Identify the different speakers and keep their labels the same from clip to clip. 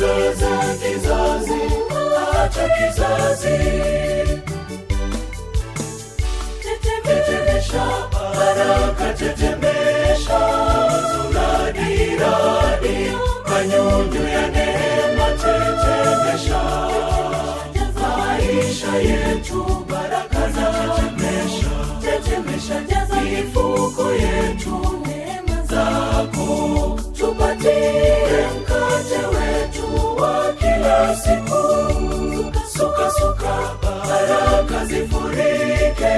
Speaker 1: shangaza kizazi hata kizazi. Tetemesha baraka, tetemesha radi radi, manyunyu ya neema, tetemesha maisha yetu, baraka za tetemesha. Tetemesha jaza mifuko yetu neema zako, tupatie mkate wetu wa kila siku. Suka suka baraka zifurike,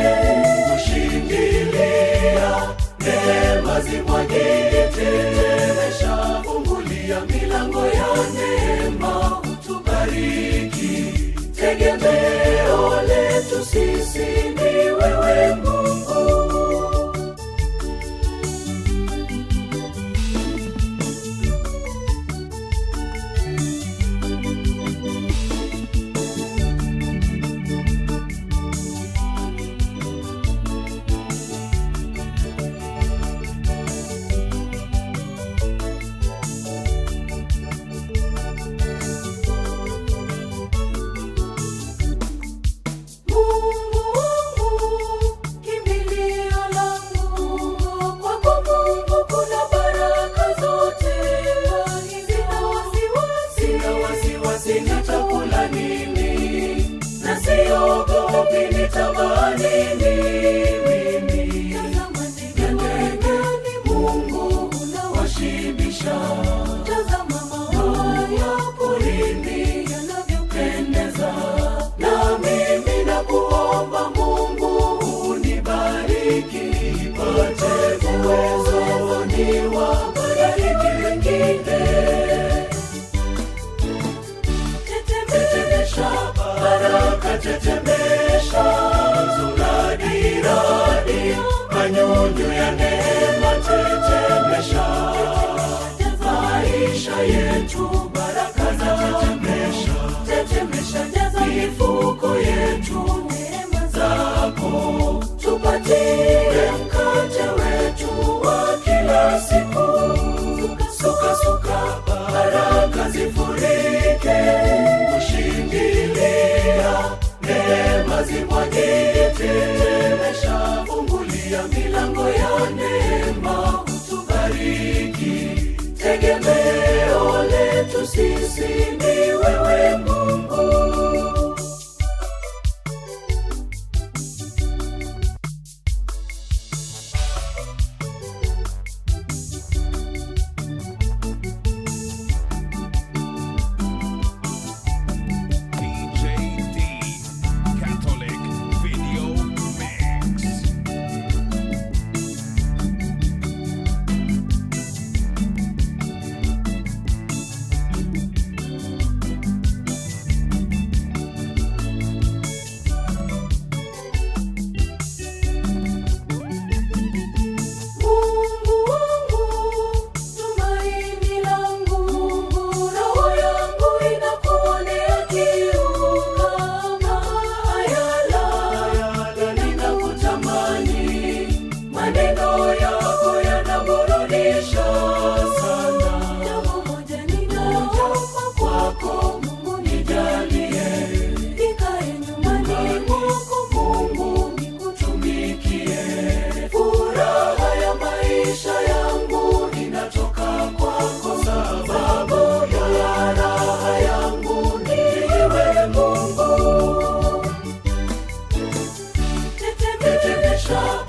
Speaker 1: kushindilia neema zimwagike. Tetemesha, fungulia milango ya neema, utubariki. Tegemeo letu sisi ni wewe Mungu. Nitakula nini na siogopi, nitamani mimi. Tazama ni Mungu unawashibisha, tazama maua ya porini yanavyopendeza. Na mimi nakuomba Mungu unibariki, nipate uwezo niwabariki wengine. Baraka tetemesha, radi radi, manyunyu ya neema, tetemesha maisha yetu, baraka za tetemesha. Tetemesha jaza mifuko yetu neema zako, tupatie mkate wetu wa kila siku. Suka suka baraka zifurike, kushindilia neema zimwagike. Tetemesha, fungulia milango ya neema, utubariki. Tegemeo letu sisi ni wewe Mungu.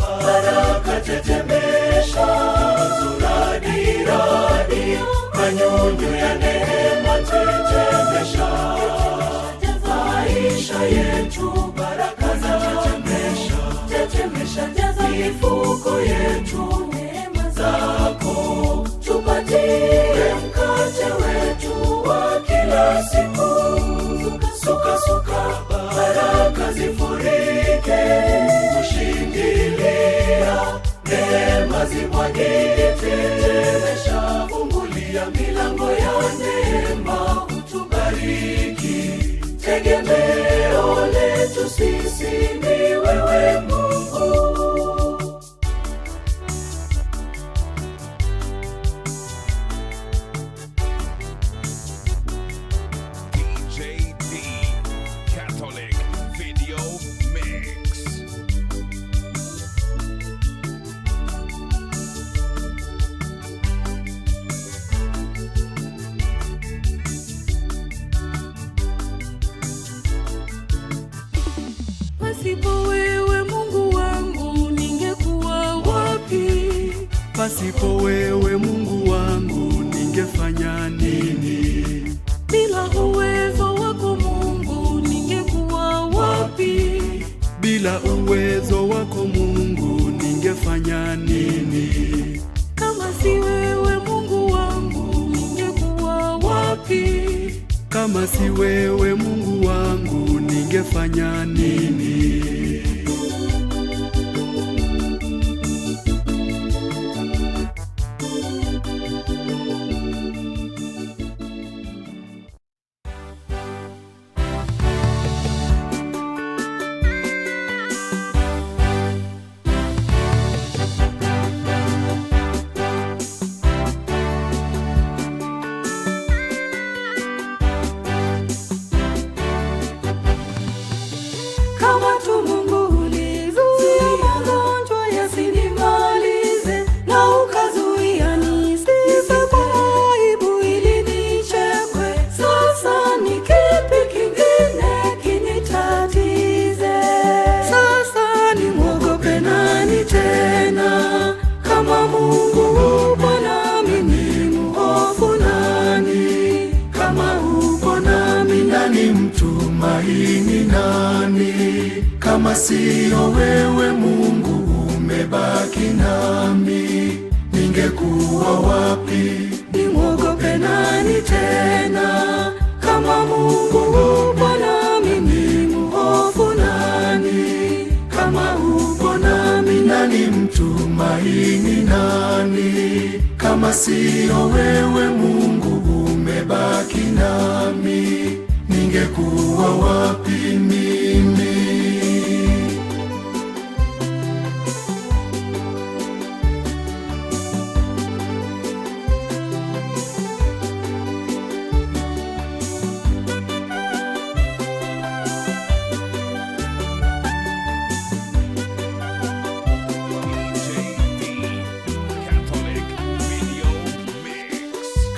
Speaker 1: Baraka tetemesha, radi radi, manyunyu ya neema, tetemesha maisha yetu, baraka za tetemesha. Tetemesha jaza mifuko yetu neema zako, tupatie mkate wetu wa kila siku. Suka suka baraka zifurike, kushindilia neema zimwagike. Tetemesha, fungulia milango ya neema, utubariki. Tegemeo letu sisi ni wewe Mungu.
Speaker 2: pasipo wewe Mungu wangu ningefanya nini?
Speaker 1: Bila uwezo wako Mungu ningekuwa wapi?
Speaker 2: Bila uwezo wako Mungu ningefanya nini?
Speaker 1: Kama si wewe Mungu wangu ningekuwa wapi?
Speaker 2: Kama si wewe Mungu wangu ningefanya nini?
Speaker 1: Kama tu Mungu ulizuia magonjwa yasinimalize, na ukazuia nisife kwa aibu ili nichekwe, sasa ni kipi kingine kinitatize? Sasa nimwogope nani tena? Kama Mungu upo nami nimhofu nani? Kama upo nami nani mtumaini nani? Kama siyo wewe Mungu umebaki nami, ningekuwa wapi? Nimwogope nani tena? Kama Mungu upo nami nimhofu nani? Kama upo nami nani mtumaini nani? Kama siyo wewe Mungu umebaki nami, ningekuwa wapi mimi?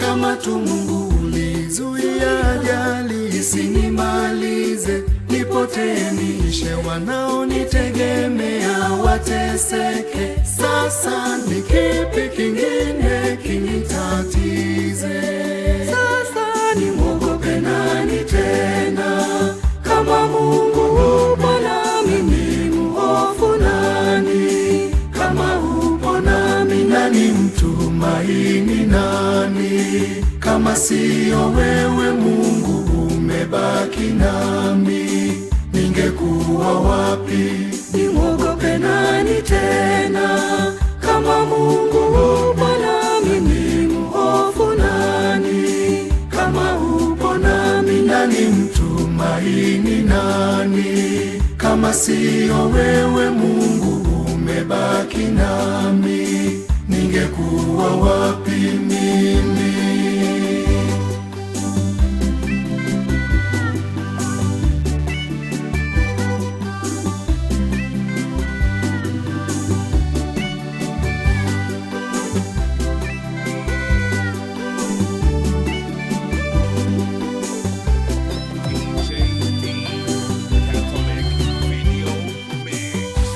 Speaker 1: Kama tu Mungu ulizuia ajali isinimalize, nipotee niishe, wanaonitegemea wateseke, sasa ni kipi kingine kinitatize? Sasa nimwogope nani tena? Kama Mungu upo nami nimhofu nani? Kama upo nami nani mtumaini nani? Kama siyo wewe Mungu umebaki nami, ningekuwa wapi? Nimwogope nani tena? Kama Mungu upo nami nimhofu nani? Kama upo nami nani mtumaini nani? Kama siyo wewe Mungu umebaki nami, ningekuwa wapi mimi?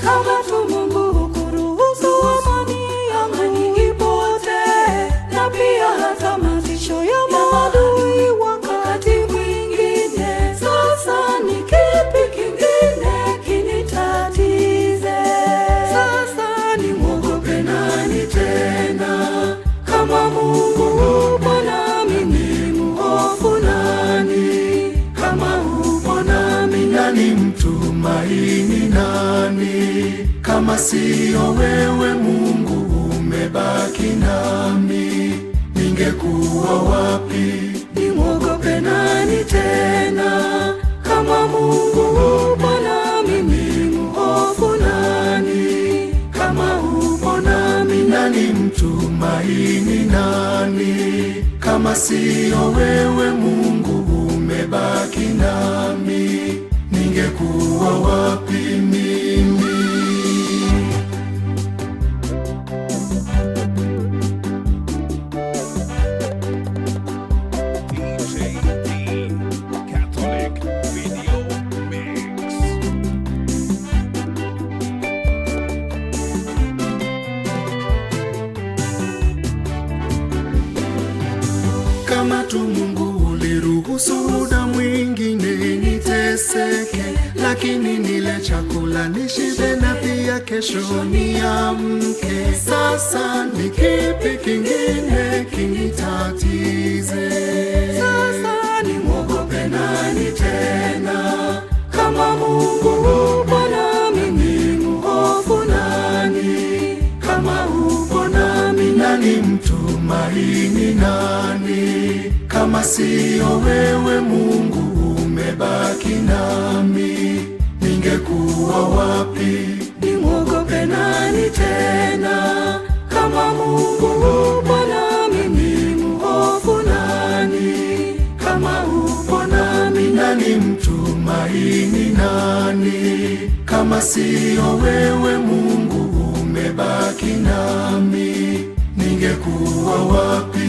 Speaker 1: Kama tu Mungu kuruhusu amani yangu ipotee, na pia hata matisho ya maadui wakati mwingine, sasa ni kipi kingine kinitatize? Sasa nimwogope nani tena? Kama Mungu upo nami nimhofu nani? Kama upo nami nani mtumaini nani? Kama siyo wewe Mungu umebaki nami, ningekuwa wapi? Nimwogope nani tena? Kama Mungu upo nami nimhofu nani? Kama upo nami nani mtumaini nani? Kama siyo wewe Mungu umebaki nami, ningekuwa wapi mimi?
Speaker 2: kama tu Mungu uliruhusu muda mwingine niteseke, lakini nile chakula nishibe na pia kesho niamke. Sasa ni kipi kingine kinitatize?
Speaker 1: Sasa nimwogope nani tena? Kama Mungu upo nami, ni mhofu nani? Kama upo nami,
Speaker 2: Nani mtumaini nani? Kama siyo wewe Mungu umebaki nami, ningekuwa wapi?
Speaker 1: nimwogope nani tena? Kama Mungu upo nami, ni mhofu nani? Kama upo nami,
Speaker 2: Nani mtumaini nani? Kama siyo wewe Mungu umebaki nami, ningekuwa wapi?